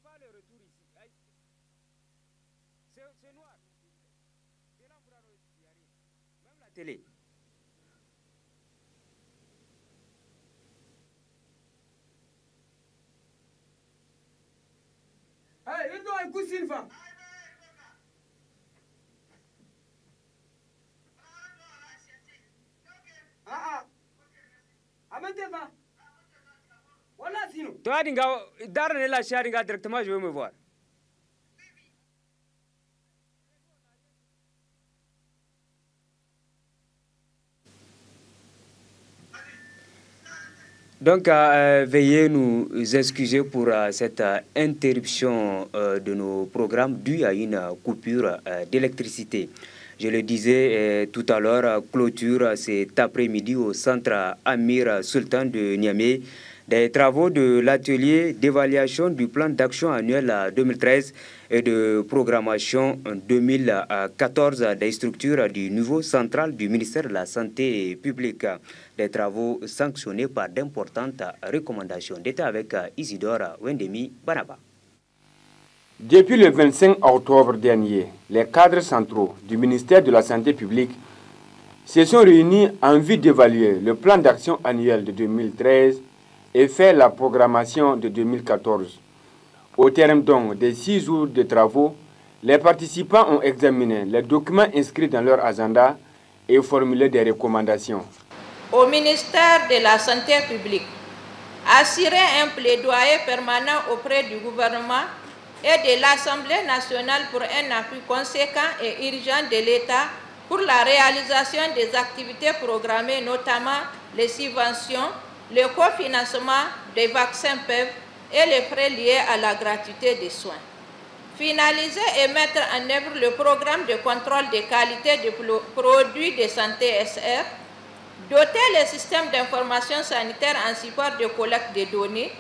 pas le retour ici. C'est noir. C'est là pour il y a rien. Même la télé. Hey, you know good silver. Toi, directement, je veux me voir. Donc, veuillez nous excuser pour cette interruption de nos programmes due à une coupure d'électricité. Je le disais tout à l'heure, clôture cet après-midi au centre Amir Sultan de Niamey des travaux de l'atelier d'évaluation du plan d'action annuel 2013 et de programmation 2014 des structures du niveau central du ministère de la Santé publique. Des travaux sanctionnés par d'importantes recommandations d'État avec Isidore Wendemi Banaba. Depuis le 25 octobre dernier, les cadres centraux du ministère de la Santé publique se sont réunis en vue d'évaluer le plan d'action annuel de 2013 et faire la programmation de 2014. Au terme donc des 6 jours de travaux, les participants ont examiné les documents inscrits dans leur agenda et formulé des recommandations. Au ministère de la Santé publique, assurer un plaidoyer permanent auprès du gouvernement et de l'Assemblée nationale pour un appui conséquent et urgent de l'État pour la réalisation des activités programmées, notamment les subventions, le cofinancement des vaccins PEV et les frais liés à la gratuité des soins. Finaliser et mettre en œuvre le programme de contrôle de qualité des produits de santé SR, doter les systèmes d'information sanitaire en support de collecte de données,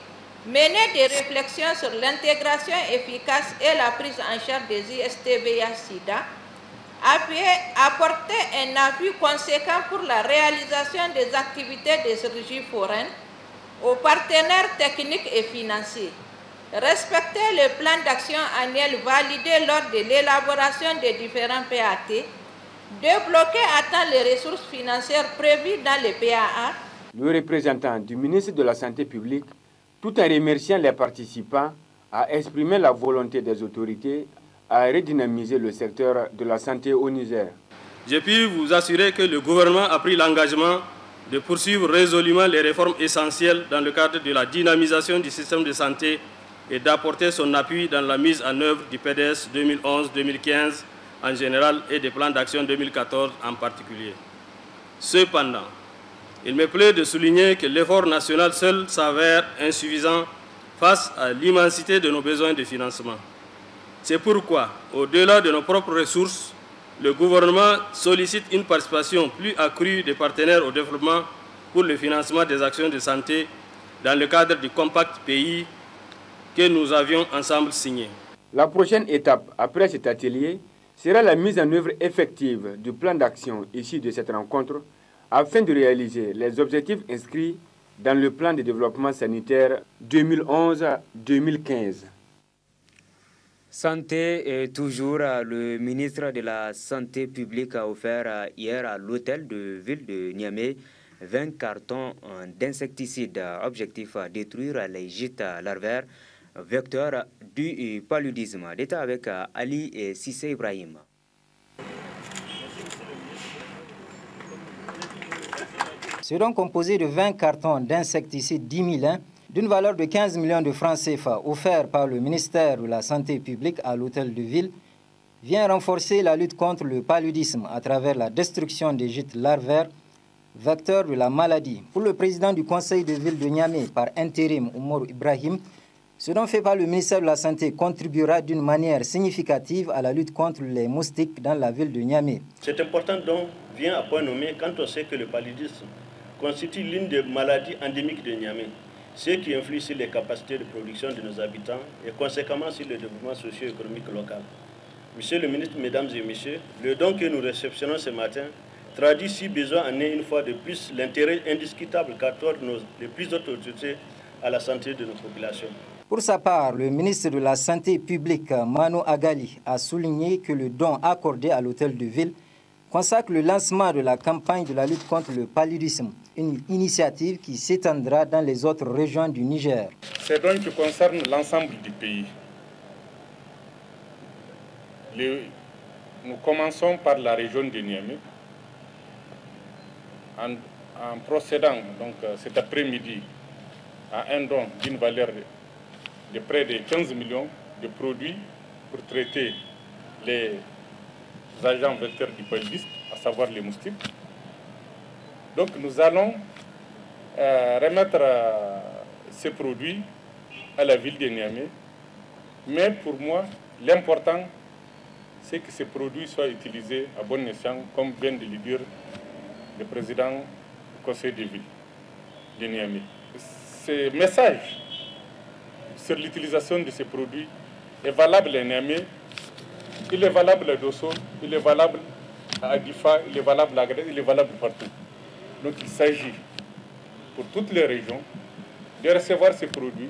mener des réflexions sur l'intégration efficace et la prise en charge des IST-VIH-Sida, apporter un appui conséquent pour la réalisation des activités de chirurgie foraine aux partenaires techniques et financiers, respecter le plan d'action annuel validé lors de l'élaboration des différents PAT, débloquer à temps les ressources financières prévues dans les PAA. Le représentant du ministre de la Santé publique, tout en remerciant les participants, a exprimé la volonté des autorités à redynamiser le secteur de la santé au Niger. Je puis vous assurer que le gouvernement a pris l'engagement de poursuivre résolument les réformes essentielles dans le cadre de la dynamisation du système de santé et d'apporter son appui dans la mise en œuvre du PDS 2011-2015 en général et des plans d'action 2014 en particulier. Cependant, il me plaît de souligner que l'effort national seul s'avère insuffisant face à l'immensité de nos besoins de financement. C'est pourquoi, au-delà de nos propres ressources, le gouvernement sollicite une participation plus accrue des partenaires au développement pour le financement des actions de santé dans le cadre du Compact Pays que nous avions ensemble signé. La prochaine étape après cet atelier sera la mise en œuvre effective du plan d'action issu de cette rencontre afin de réaliser les objectifs inscrits dans le plan de développement sanitaire 2011-2015. Santé, et toujours le ministre de la Santé publique a offert hier à l'hôtel de ville de Niamey 20 cartons d'insecticides. Objectif détruire les gîtes larvaires vecteurs du paludisme. D'État avec Ali Sissé Ibrahim. Seront composés de 20 cartons d'insecticides 10 000 d'une valeur de 15 millions de francs CFA offerts par le ministère de la Santé publique à l'hôtel de ville vient renforcer la lutte contre le paludisme à travers la destruction des gîtes larvaires vecteurs de la maladie. Pour le président du conseil de ville de Niamey par intérim, Oumarou Ibrahim, ce dont fait par le ministère de la Santé contribuera d'une manière significative à la lutte contre les moustiques dans la ville de Niamey. C'est important donc vient à point nommé quand on sait que le paludisme constitue l'une des maladies endémiques de Niamey, ce qui influe sur les capacités de production de nos habitants et conséquemment sur le développement socio-économique local. Monsieur le ministre, mesdames et messieurs, le don que nous réceptionnons ce matin traduit si besoin en est une fois de plus l'intérêt indiscutable qu'accordent les plus hautes autorités à la santé de nos populations. Pour sa part, le ministre de la Santé publique, Manu Agali, a souligné que le don accordé à l'hôtel de ville consacre le lancement de la campagne de la lutte contre le paludisme, une initiative qui s'étendra dans les autres régions du Niger. Ces dons qui concernent l'ensemble du pays. Nous commençons par la région de Niamey en procédant donc cet après-midi à un don d'une valeur de près de 15 millions de produits pour traiter les agents vecteurs du paludisme, à savoir les moustiques. Donc nous allons remettre ces produits à la ville de Niamey. Mais pour moi, l'important, c'est que ces produits soient utilisés à bon escient, comme vient de le dire le président du conseil de ville de Niamey. Ce message sur l'utilisation de ces produits est valable à Niamey, il est valable à Dosso, il est valable à Adifa, il est valable à Agadez, il est valable partout. Donc il s'agit pour toutes les régions de recevoir ces produits,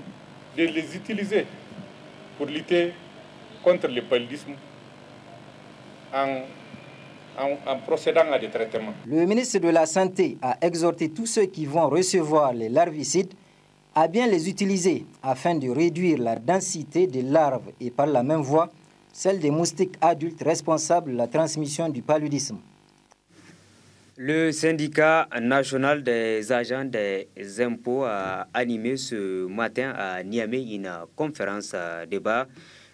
de les utiliser pour lutter contre le paludisme en procédant à des traitements. Le ministre de la Santé a exhorté tous ceux qui vont recevoir les larvicides à bien les utiliser afin de réduire la densité des larves et par la même voie celle des moustiques adultes responsables de la transmission du paludisme. Le syndicat national des agents des impôts a animé ce matin à Niamey une conférence débat,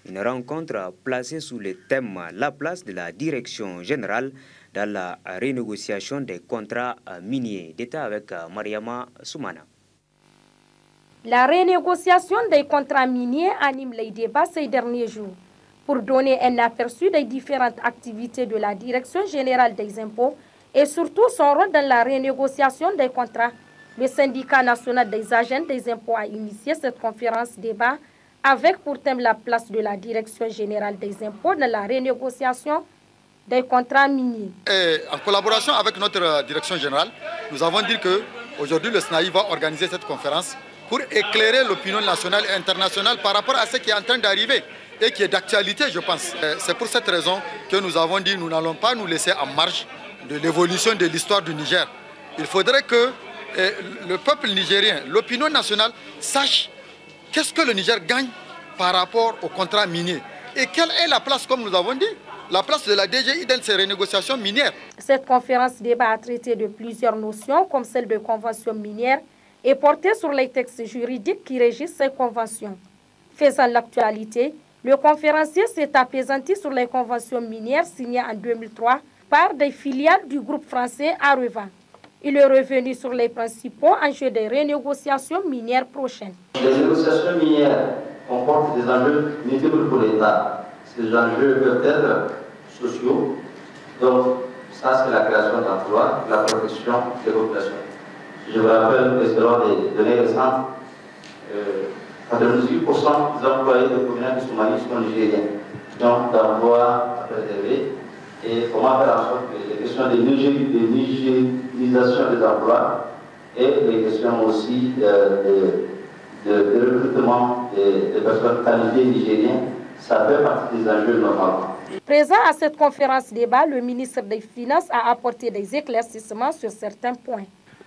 une rencontre placée sous le thème « La place de la direction générale dans la renégociation des contrats miniers » d'État avec Mariama Soumana. La renégociation des contrats miniers anime les débats ces derniers jours. Pour donner un aperçu des différentes activités de la Direction générale des impôts et surtout son rôle dans la renégociation des contrats, le syndicat national des agents des impôts a initié cette conférence débat avec pour thème la place de la Direction générale des impôts dans la renégociation des contrats miniers. Et en collaboration avec notre direction générale, nous avons dit qu'aujourd'hui le SNAI va organiser cette conférence pour éclairer l'opinion nationale et internationale par rapport à ce qui est en train d'arriver et qui est d'actualité, je pense. C'est pour cette raison que nous avons dit que nous n'allons pas nous laisser en marge de l'évolution de l'histoire du Niger. Il faudrait que le peuple nigérien, l'opinion nationale, sache qu'est-ce que le Niger gagne par rapport au contrat minier et quelle est la place, comme nous avons dit, la place de la DGI dans ces renégociations minières. Cette conférence débat a traité de plusieurs notions comme celle de convention minière et porté sur les textes juridiques qui régissent ces conventions. Faisant l'actualité, le conférencier s'est apaisanti sur les conventions minières signées en 2003 par des filiales du groupe français Areva. Il est revenu sur les principaux enjeux des renégociations minières prochaines. Les négociations minières comportent des enjeux multiples pour l'État. Ces enjeux peuvent être sociaux, donc ça c'est la création d'emplois, la protection des populations. Je vous rappelle que selon les données récentes, 98% des employés de communautés de Somalie sont nigériens. Donc d'emplois à préserver et comment faire en sorte que les questions de nigérisation des emplois et les questions aussi de recrutement des personnes qualifiées nigériennes, ça fait partie des enjeux normalement. Présent à cette conférence débat, le ministre des Finances a apporté des éclaircissements sur certains points.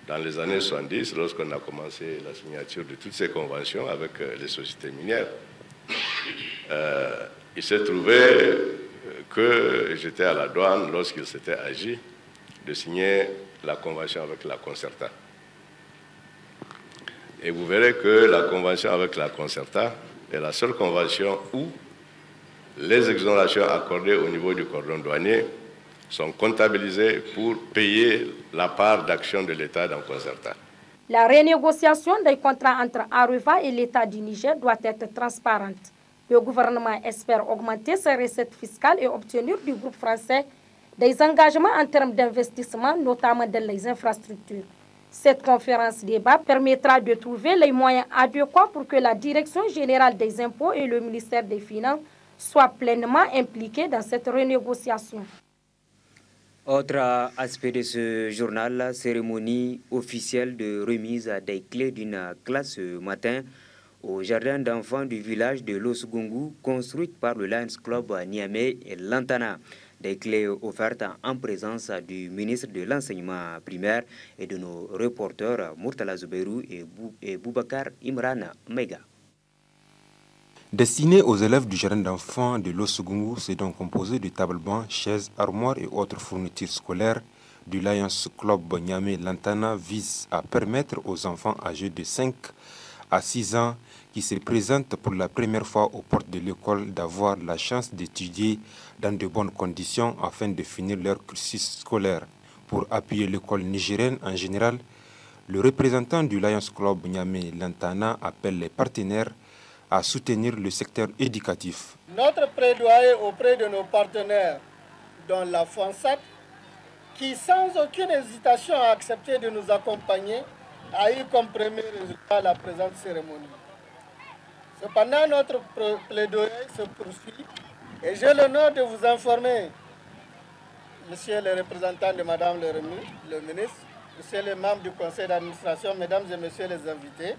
Dans les années 70, lorsqu'on a commencé la signature de toutes ces conventions avec les sociétés minières, il s'est trouvé que j'étais à la douane lorsqu'il s'était agi de signer la convention avec la Concerta. Et vous verrez que la convention avec la Concerta est la seule convention où les exonérations accordées au niveau du cordon douanier sont comptabilisées pour payer la part d'action de l'État dans Concerta. La renégociation des contrats entre Areva et l'État du Niger doit être transparente. Le gouvernement espère augmenter ses recettes fiscales et obtenir du groupe français des engagements en termes d'investissement, notamment dans les infrastructures. Cette conférence débat permettra de trouver les moyens adéquats pour que la Direction générale des impôts et le ministère des Finances soient pleinement impliqués dans cette renégociation. Autre aspect de ce journal, la cérémonie officielle de remise des clés d'une classe ce matin au jardin d'enfants du village de Losugungu, construite par le Lions Club Niamey et Lantana. Des clés offertes en présence du ministre de l'enseignement primaire et de nos reporters Murtala Zouberou et Boubacar Imran Mega. Destiné aux élèves du jardin d'enfants de Losugungu, c'est donc composé de tables-bancs, chaises, armoires et autres fournitures scolaires du Lions Club Niamey Lantana vise à permettre aux enfants âgés de 5 à 6 ans qui se présentent pour la première fois aux portes de l'école d'avoir la chance d'étudier dans de bonnes conditions afin de finir leur cursus scolaire. Pour appuyer l'école nigérienne en général, le représentant du Lions Club Niamey Lantana appelle les partenaires à soutenir le secteur éducatif. Notre plaidoyer auprès de nos partenaires, dont la FONSAT, qui sans aucune hésitation a accepté de nous accompagner, a eu comme premier résultat la présente cérémonie. Cependant, notre plaidoyer se poursuit et j'ai l'honneur de vous informer, monsieur le représentant de madame le ministre, monsieur les membres du conseil d'administration, mesdames et messieurs les invités,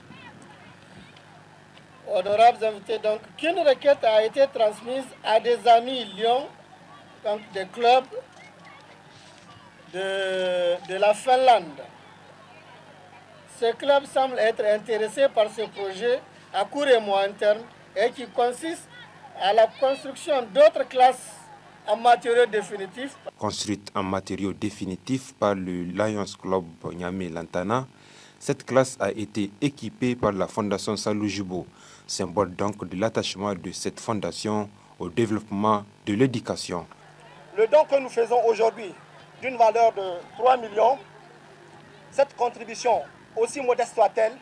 honorables invités, donc qu'une requête a été transmise à des amis Lyon, donc des clubs de la Finlande. Ces clubs semblent être intéressés par ce projet à court et moyen terme et qui consiste à la construction d'autres classes en matériaux définitifs. Construite en matériaux définitifs par le Lions Club Niamey Lantana, cette classe a été équipée par la Fondation Salou Jubo, symbole donc de l'attachement de cette fondation au développement de l'éducation. Le don que nous faisons aujourd'hui, d'une valeur de 3 millions, cette contribution, aussi modeste soit-elle,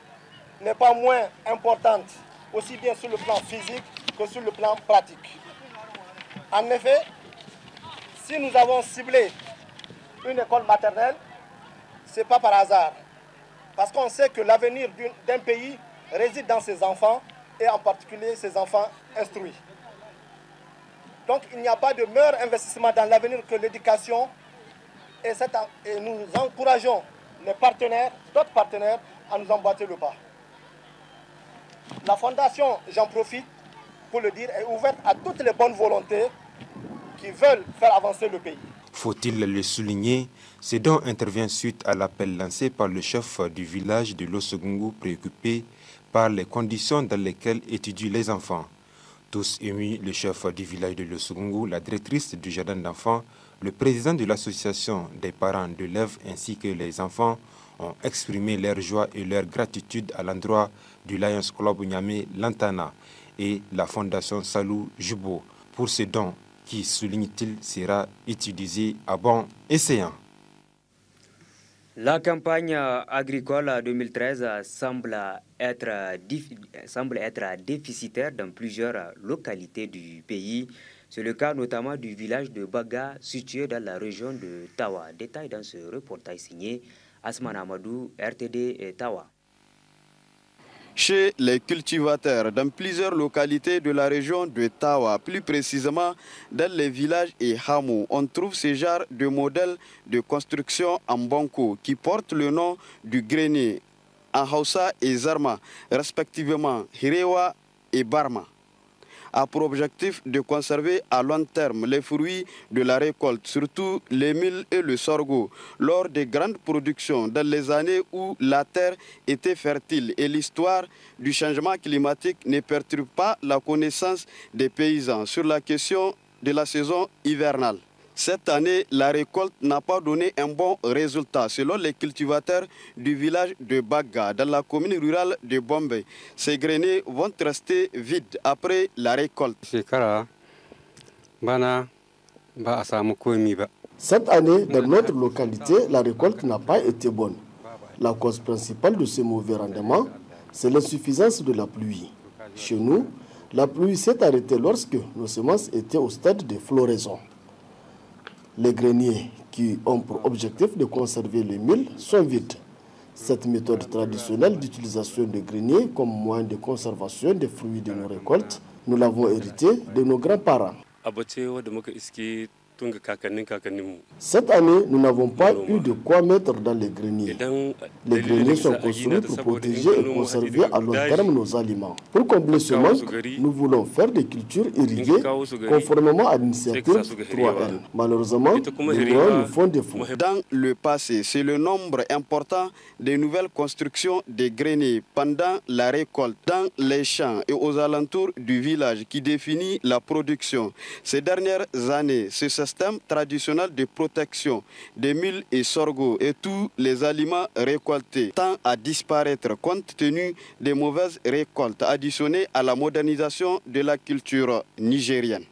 n'est pas moins importante, aussi bien sur le plan physique que sur le plan pratique. En effet, si nous avons ciblé une école maternelle, ce n'est pas par hasard. Parce qu'on sait que l'avenir d'un pays réside dans ses enfants, et en particulier ses enfants instruits. Donc il n'y a pas de meilleur investissement dans l'avenir que l'éducation, et nous encourageons les partenaires, d'autres partenaires, à nous emboîter le pas. La fondation, j'en profite pour le dire, est ouverte à toutes les bonnes volontés qui veulent faire avancer le pays. Faut-il le souligner, ce don intervient suite à l'appel lancé par le chef du village de Losugungu préoccupé par les conditions dans lesquelles étudient les enfants. Tous émus, le chef du village de Losugungu, la directrice du jardin d'enfants, le président de l'association des parents d'élèves ainsi que les enfants ont exprimé leur joie et leur gratitude à l'endroit du Lions Club Niamey Lantana et la Fondation Salou Jubo pour ce don qui, souligne-t-il, sera utilisé à bon escient. La campagne agricole 2013 semble être déficitaire dans plusieurs localités du pays. C'est le cas notamment du village de Baga, situé dans la région de Tawa. Détail dans ce reportage signé Asman Amadou, RTD et Tawa. Chez les cultivateurs dans plusieurs localités de la région de Tawa, plus précisément dans les villages et hameaux, on trouve ce genre de modèle de construction en banco qui porte le nom du grenier en Hausa et Zarma, respectivement Hirewa et Barma, a pour objectif de conserver à long terme les fruits de la récolte, surtout les milles et le sorgho, lors des grandes productions dans les années où la terre était fertile et l'histoire du changement climatique ne perturbe pas la connaissance des paysans sur la question de la saison hivernale. Cette année, la récolte n'a pas donné un bon résultat selon les cultivateurs du village de Baga, dans la commune rurale de Bombay. Ces greniers vont rester vides après la récolte. Cette année, dans notre localité, la récolte n'a pas été bonne. La cause principale de ce mauvais rendement, c'est l'insuffisance de la pluie. Chez nous, la pluie s'est arrêtée lorsque nos semences étaient au stade de floraison. Les greniers qui ont pour objectif de conserver les milles sont vides. Cette méthode traditionnelle d'utilisation de greniers comme moyen de conservation des fruits de nos récoltes, nous l'avons hérité de nos grands-parents. Cette année, nous n'avons pas eu de quoi mettre dans les greniers. Les greniers sont construits pour protéger et conserver à long terme nos aliments. Pour combler ce manque, nous voulons faire des cultures irriguées conformément à l'initiative 3N. Malheureusement, les moyens nous font défaut. Dans le passé, c'est le nombre important des nouvelles constructions des greniers pendant la récolte dans les champs et aux alentours du village qui définit la production. Ces dernières années, ce système traditionnel de protection des mules et sorgho et tous les aliments récoltés tend à disparaître compte tenu des mauvaises récoltes additionnées à la modernisation de la culture nigérienne.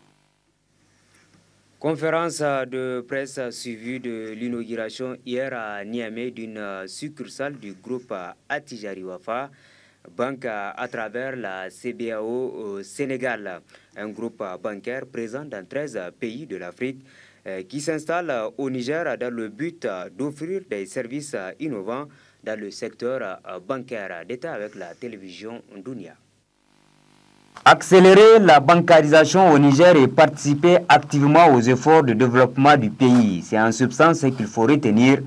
Conférence de presse suivie de l'inauguration hier à Niamey d'une succursale du groupe Attijari Wafa, banque à travers la CBAO au Sénégal, un groupe bancaire présent dans 13 pays de l'Afrique qui s'installe au Niger dans le but d'offrir des services innovants dans le secteur bancaire. D'État avec la télévision Dunia. Accélérer la bancarisation au Niger et participer activement aux efforts de développement du pays, c'est en substance ce qu'il faut retenir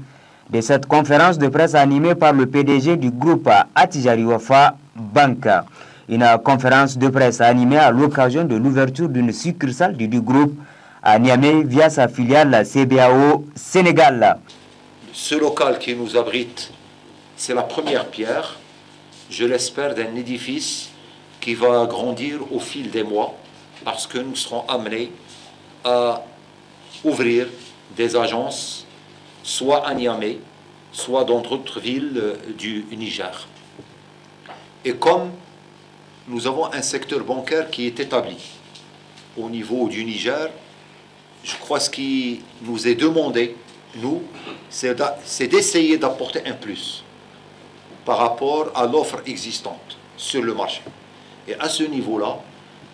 de cette conférence de presse animée par le PDG du groupe Attijari Wafa Bank. Une conférence de presse animée à l'occasion de l'ouverture d'une succursale du groupe à Niamey via sa filiale CBAO Sénégal. Ce local qui nous abrite, c'est la première pierre, je l'espère, d'un édifice qui va grandir au fil des mois parce que nous serons amenés à ouvrir des agences soit à Niamey, soit dans d'autres villes du Niger. Et comme nous avons un secteur bancaire qui est établi au niveau du Niger, je crois ce qui nous est demandé, nous, c'est d'essayer d'apporter un plus par rapport à l'offre existante sur le marché. Et à ce niveau-là,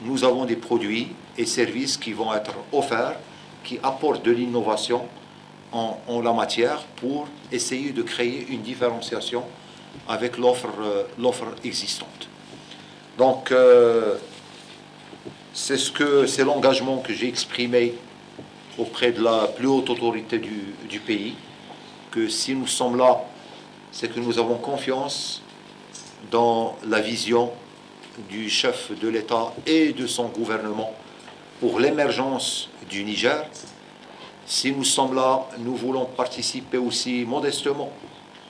nous avons des produits et services qui vont être offerts, qui apportent de l'innovation en la matière pour essayer de créer une différenciation avec l'offre existante. Donc, c'est l'engagement que j'ai exprimé auprès de la plus haute autorité du pays, que si nous sommes là, c'est que nous avons confiance dans la vision du chef de l'État et de son gouvernement pour l'émergence du Niger. Si nous sommes là, nous voulons participer aussi modestement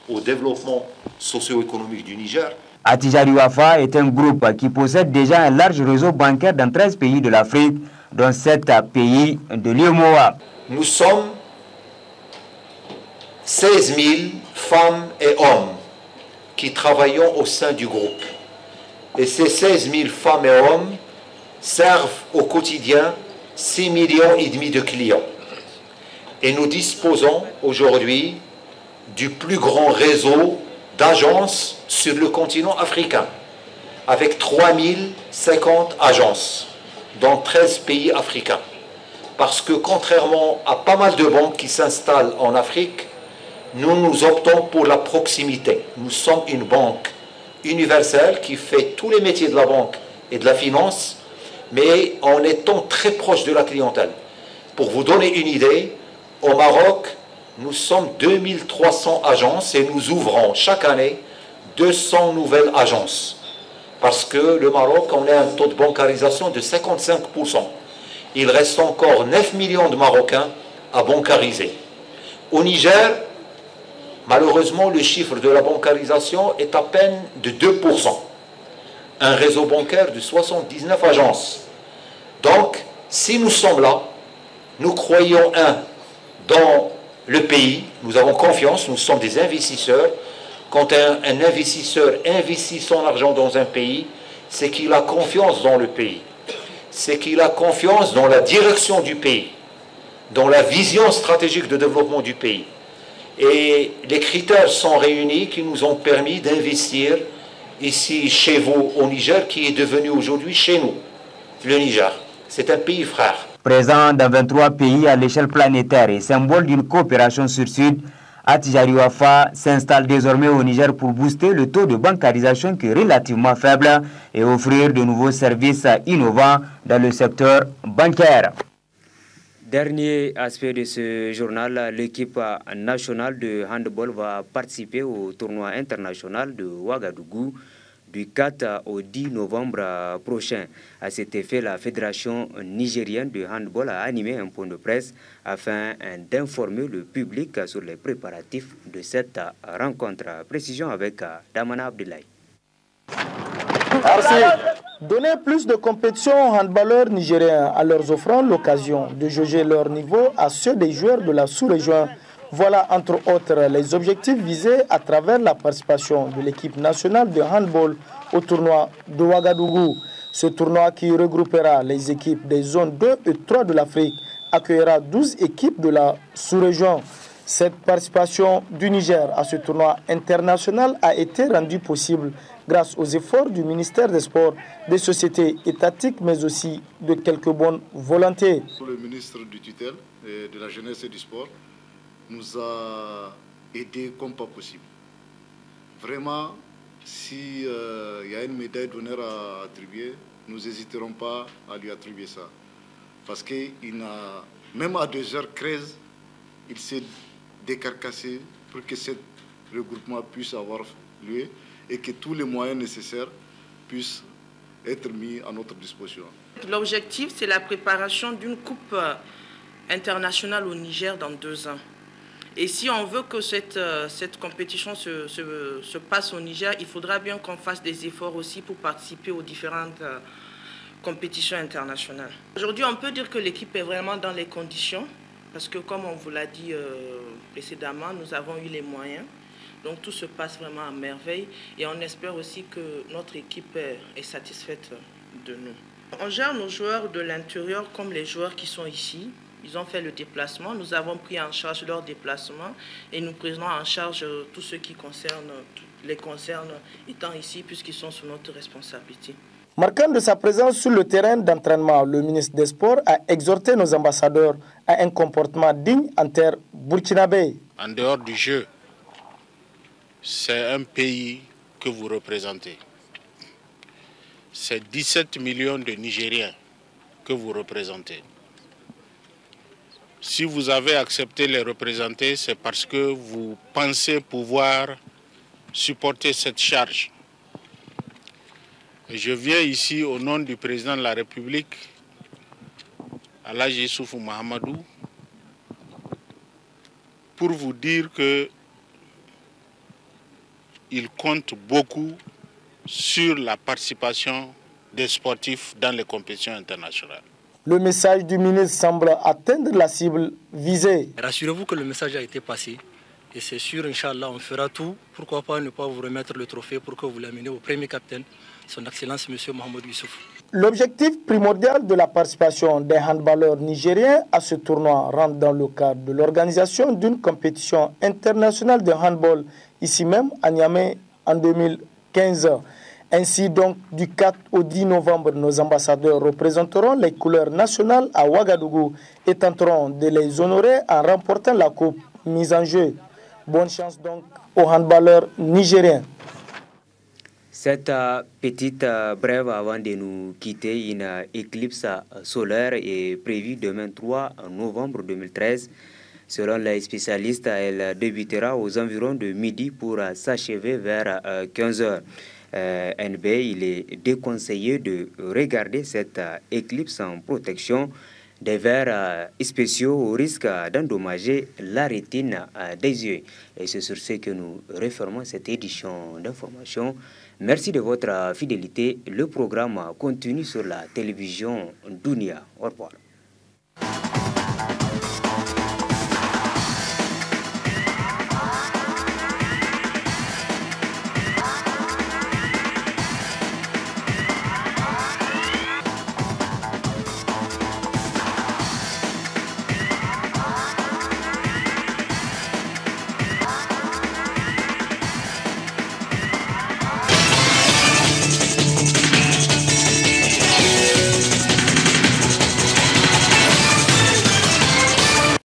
au développement socio-économique du Niger. Attijari Wafa est un groupe qui possède déjà un large réseau bancaire dans 13 pays de l'Afrique, dont 7 pays de l'UEMOA. Nous sommes 16 000 femmes et hommes qui travaillent au sein du groupe. Et ces 16 000 femmes et hommes servent au quotidien 6,5 millions de clients. Et nous disposons aujourd'hui du plus grand réseau d'agences sur le continent africain, avec 3050 agences dans 13 pays africains. Parce que contrairement à pas mal de banques qui s'installent en Afrique, nous optons pour la proximité. Nous sommes une banque universelle qui fait tous les métiers de la banque et de la finance, mais en étant très proche de la clientèle. Pour vous donner une idée, au Maroc, nous sommes 2300 agences et nous ouvrons chaque année 200 nouvelles agences. Parce que le Maroc, on a un taux de bancarisation de 55%. Il reste encore 9 millions de Marocains à bancariser. Au Niger, malheureusement, le chiffre de la bancarisation est à peine de 2%. Un réseau bancaire de 79 agences. Donc, si nous sommes là, nous croyons, dans le pays, nous avons confiance, nous sommes des investisseurs. Quand un investisseur investit son argent dans un pays, c'est qu'il a confiance dans le pays. C'est qu'il a confiance dans la direction du pays, dans la vision stratégique de développement du pays. Et les critères sont réunis qui nous ont permis d'investir ici chez vous au Niger, qui est devenu aujourd'hui chez nous, le Niger. C'est un pays frère. Présent dans 23 pays à l'échelle planétaire et symbole d'une coopération sur-sud, Attijari Wafa s'installe désormais au Niger pour booster le taux de bancarisation qui est relativement faible et offrir de nouveaux services innovants dans le secteur bancaire. Dernier aspect de ce journal, l'équipe nationale de handball va participer au tournoi international de Ouagadougou du 4 au 10 novembre prochain. À cet effet, la Fédération nigérienne de handball a animé un point de presse afin d'informer le public sur les préparatifs de cette rencontre. Précision avec Damana Abdoulaye. Donner plus de compétition aux handballeurs nigériens en leur offrant l'occasion de jauger leur niveau à ceux des joueurs de la sous-région. Voilà entre autres les objectifs visés à travers la participation de l'équipe nationale de handball au tournoi de Ouagadougou. Ce tournoi qui regroupera les équipes des zones 2 et 3 de l'Afrique accueillera 12 équipes de la sous-région. Cette participation du Niger à ce tournoi international a été rendue possible grâce aux efforts du ministère des Sports, des sociétés étatiques, mais aussi de quelques bonnes volontés. Le ministre du tutelle de la jeunesse et du sport nous a aidés comme pas possible. Vraiment, s'il y a une médaille d'honneur à attribuer, nous n'hésiterons pas à lui attribuer ça. Parce qu'il n'a, même à 2h13, il s'est décarcassé pour que ce regroupement puisse avoir lieu et que tous les moyens nécessaires puissent être mis à notre disposition. L'objectif, c'est la préparation d'une coupe internationale au Niger dans 2 ans. Et si on veut que cette compétition se passe au Niger, il faudra bien qu'on fasse des efforts aussi pour participer aux différentes compétitions internationales. Aujourd'hui, on peut dire que l'équipe est vraiment dans les conditions, parce que comme on vous l'a dit précédemment, nous avons eu les moyens. Donc tout se passe vraiment à merveille et on espère aussi que notre équipe est satisfaite de nous. On gère nos joueurs de l'intérieur comme les joueurs qui sont ici. Ils ont fait le déplacement, nous avons pris en charge leur déplacement et nous prenons en charge tout ce qui les concerne étant ici puisqu'ils sont sous notre responsabilité. Marquant de sa présence sur le terrain d'entraînement, le ministre des Sports a exhorté nos ambassadeurs à un comportement digne en terre burkinabé. En dehors du jeu, c'est un pays que vous représentez. C'est 17 millions de Nigériens que vous représentez. Si vous avez accepté de les représenter, c'est parce que vous pensez pouvoir supporter cette charge. Et je viens ici au nom du président de la République, Alhaji Issoufou Mahamadou, pour vous dire que il compte beaucoup sur la participation des sportifs dans les compétitions internationales. Le message du ministre semble atteindre la cible visée. Rassurez-vous que le message a été passé et c'est sûr, Inch'Allah, on fera tout. Pourquoi pas ne pas vous remettre le trophée pour que vous l'amenez au premier capitaine, son Excellence M. Mahamadou Issoufou. L'objectif primordial de la participation des handballeurs nigériens à ce tournoi rentre dans le cadre de l'organisation d'une compétition internationale de handball ici même à Niamey en 2015. Ainsi donc, du 4 au 10 novembre, nos ambassadeurs représenteront les couleurs nationales à Ouagadougou et tenteront de les honorer en remportant la coupe mise en jeu. Bonne chance donc aux handballeurs nigériens. Cette petite brève avant de nous quitter, une éclipse solaire est prévue demain 3 novembre 2013. Selon les spécialistes, elle débutera aux environs de midi pour s'achever vers 15 h. NB, il est déconseillé de regarder cette éclipse en protection des verres spéciaux au risque d'endommager la rétine des yeux. Et c'est sur ce que nous refermons cette édition d'information. Merci de votre fidélité. Le programme continue sur la télévision Dunia. Au revoir.